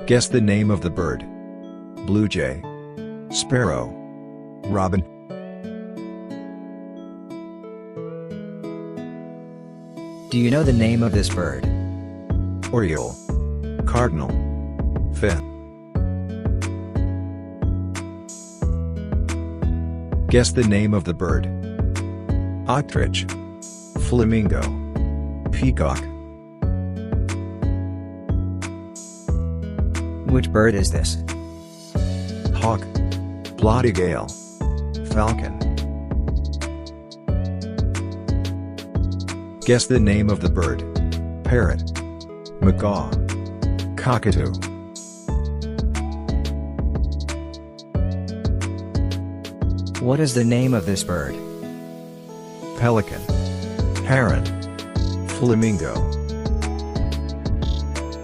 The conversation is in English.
Guess the name of the bird. Blue jay, sparrow, robin. Do you know the name of this bird? Oriole, cardinal, fin. Guess the name of the bird. Ostrich, flamingo, peacock. Which bird is this? Hawk, blattigale, falcon. Guess the name of the bird. Parrot, macaw, cockatoo. What is the name of this bird? Pelican, heron, flamingo.